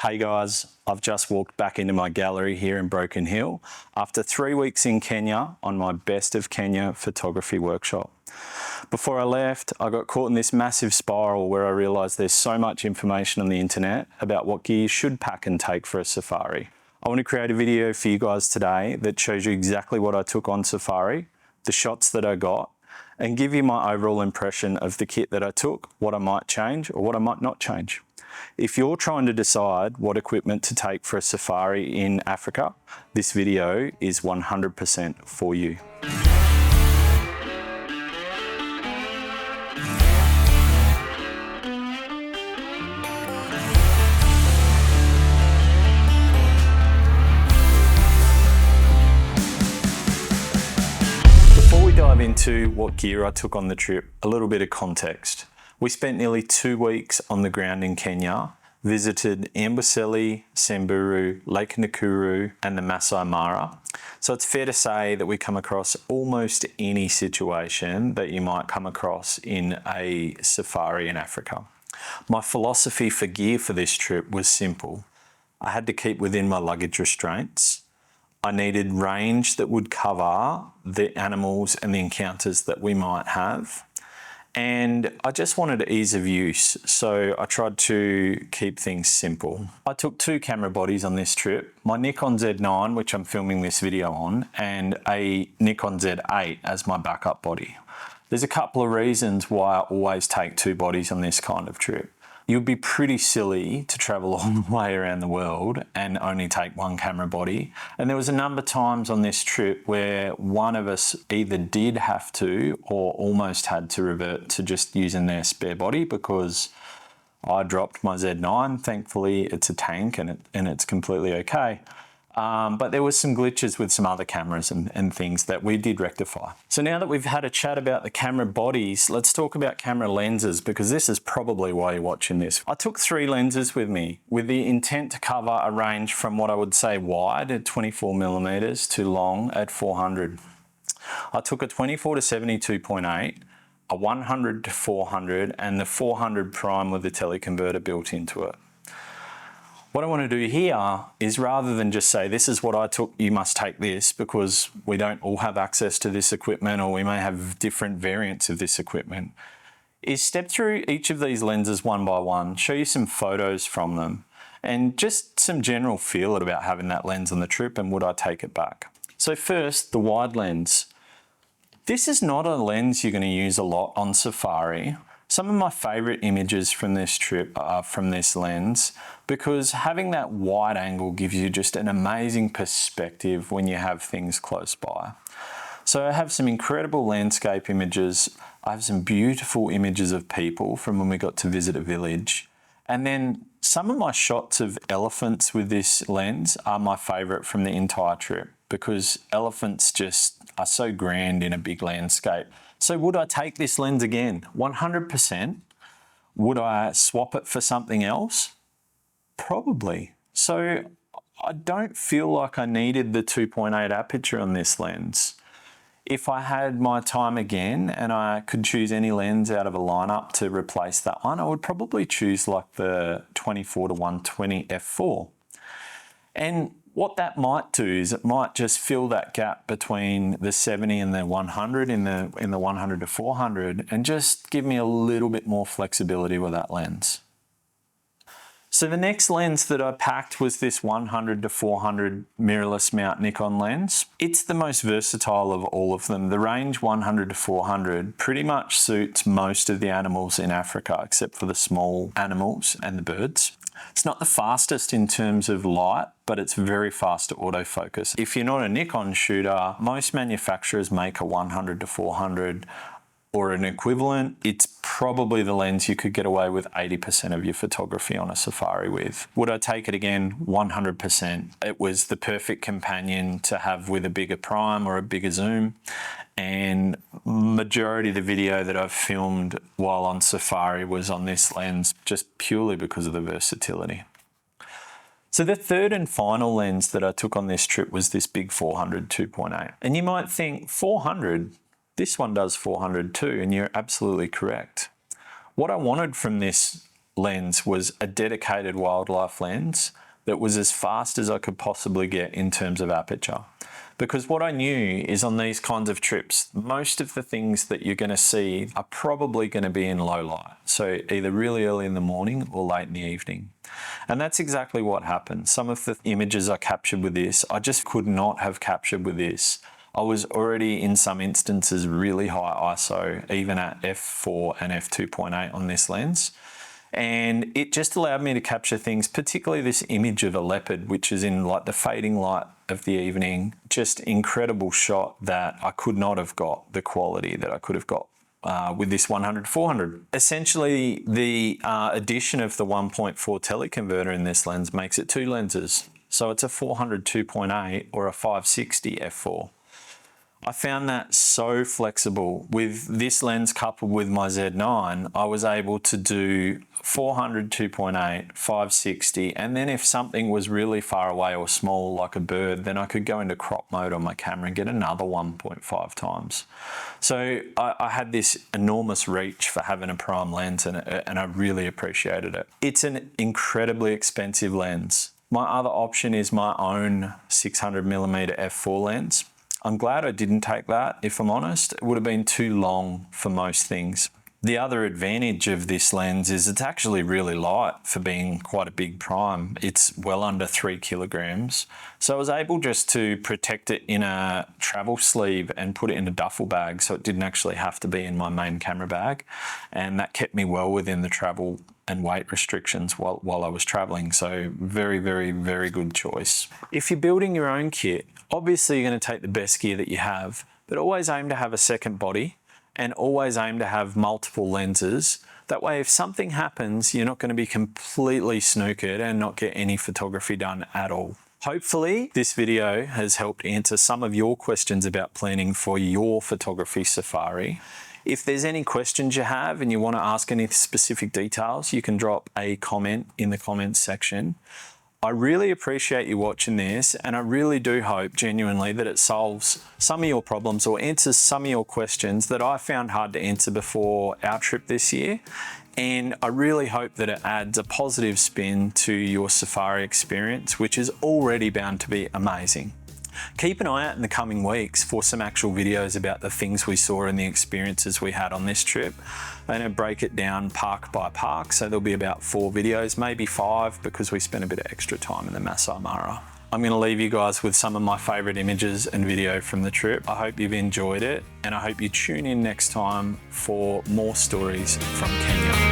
Hey guys, I've just walked back into my gallery here in Broken Hill after 3 weeks in Kenya on my Best of Kenya photography workshop. Before I left, I got caught in this massive spiral where I realised there's so much information on the internet about what gear you should pack and take for a safari. I want to create a video for you guys today that shows you exactly what I took on safari, the shots that I got, and give you my overall impression of the kit that I took, what I might change or what I might not change. If you're trying to decide what equipment to take for a safari in Africa, this video is 100% for you. Before we dive into what gear I took on the trip, a little bit of context. We spent nearly 2 weeks on the ground in Kenya, visited Amboseli, Samburu, Lake Nakuru and the Masai Mara. So it's fair to say that we come across almost any situation that you might come across in a safari in Africa. My philosophy for gear for this trip was simple. I had to keep within my luggage restraints. I needed range that would cover the animals and the encounters that we might have. And I just wanted ease of use, so I tried to keep things simple. I took 2 camera bodies on this trip, my Nikon Z9, which I'm filming this video on, and a Nikon Z8 as my backup body. There's a couple of reasons why I always take 2 bodies on this kind of trip. You'd be pretty silly to travel all the way around the world and only take 1 camera body. And there was a number of times on this trip where one of us either did have to or almost had to revert to just using their spare body because I dropped my Z9. Thankfully, it's a tank and it's completely okay. But there was some glitches with some other cameras and things that we did rectify. So now that we've had a chat about the camera bodies, let's talk about camera lenses because this is probably why you're watching this. I took 3 lenses with me with the intent to cover a range from what I would say wide at 24mm to long at 400. I took a 24 to 72.8, a 100 to 400 and the 400 prime with the teleconverter built into it. What I want to do here is rather than just say, this is what I took, you must take this, because we don't all have access to this equipment or we may have different variants of this equipment, is step through each of these lenses one by one, show you some photos from them, and just some general feel about having that lens on the trip and would I take it back. So first, the wide lens. This is not a lens you're going to use a lot on safari. Some of my favourite images from this trip are from this lens because having that wide angle gives you just an amazing perspective when you have things close by. So I have some incredible landscape images. I have some beautiful images of people from when we got to visit a village. And then some of my shots of elephants with this lens are my favourite from the entire trip because elephants just are so grand in a big landscape. So would I take this lens again? 100%. Would I swap it for something else? Probably. So I don't feel like I needed the 2.8 aperture on this lens. If I had my time again and I could choose any lens out of a lineup to replace that one, I would probably choose like the 24 to 120 f4. And what that might do is it might just fill that gap between the 70 and the 100 in the 100 to 400 and just give me a little bit more flexibility with that lens. So the next lens that I packed was this 100 to 400 mirrorless mount Nikon lens. It's the most versatile of all of them. The range 100 to 400 pretty much suits most of the animals in Africa except for the small animals and the birds. It's not the fastest in terms of light, but it's very fast to autofocus. If you're not a Nikon shooter, most manufacturers make a 100 to 400 or an equivalent. It's probably the lens you could get away with 80% of your photography on a safari with. Would I take it again? 100%. It was the perfect companion to have with a bigger prime or a bigger zoom. And majority of the video that I've filmed while on safari was on this lens just purely because of the versatility. So the third and final lens that I took on this trip was this big 400 2.8. And you might think 400, this one does 400 too, and you're absolutely correct. What I wanted from this lens was a dedicated wildlife lens that was as fast as I could possibly get in terms of aperture. Because what I knew is on these kinds of trips, most of the things that you're going to see are probably going to be in low light. So either really early in the morning or late in the evening. And that's exactly what happened. Some of the images I captured with this, I just could not have captured with this. I was already in some instances really high ISO, even at f4 and f2.8 on this lens. And it just allowed me to capture things, particularly this image of a leopard, which is in like the fading light of the evening. Just incredible shot that I could not have got the quality that I could have got with this 100-400. Essentially, the addition of the 1.4 teleconverter in this lens makes it two lenses. So it's a 400 2.8 or a 560 f4. I found that so flexible. With this lens coupled with my Z9, I was able to do 400 2.8, 560, and then if something was really far away or small like a bird, then I could go into crop mode on my camera and get another 1.5 times. So I had this enormous reach for having a prime lens, and I really appreciated it. It's an incredibly expensive lens. My other option is my own 600mm f4 lens. I'm glad I didn't take that, if I'm honest. It would have been too long for most things. The other advantage of this lens is it's actually really light for being quite a big prime. It's well under 3 kilograms. So I was able just to protect it in a travel sleeve and put it in a duffel bag, so it didn't actually have to be in my main camera bag. And that kept me well within the travel and weight restrictions while I was traveling. So very, very, very good choice. If you're building your own kit, obviously you're going to take the best gear that you have, but always aim to have a second body and always aim to have multiple lenses. That way, if something happens, you're not going to be completely snookered and not get any photography done at all. Hopefully, this video has helped answer some of your questions about planning for your photography safari. If there's any questions you have and you want to ask any specific details, you can drop a comment in the comments section. I really appreciate you watching this, and I really do hope genuinely that it solves some of your problems or answers some of your questions that I found hard to answer before our trip this year. And I really hope that it adds a positive spin to your safari experience, which is already bound to be amazing. Keep an eye out in the coming weeks for some actual videos about the things we saw and the experiences we had on this trip. I'm going to break it down park by park, so there'll be about 4 videos, maybe 5, because we spent a bit of extra time in the Masai Mara. I'm going to leave you guys with some of my favourite images and video from the trip. I hope you've enjoyed it, and I hope you tune in next time for more stories from Kenya.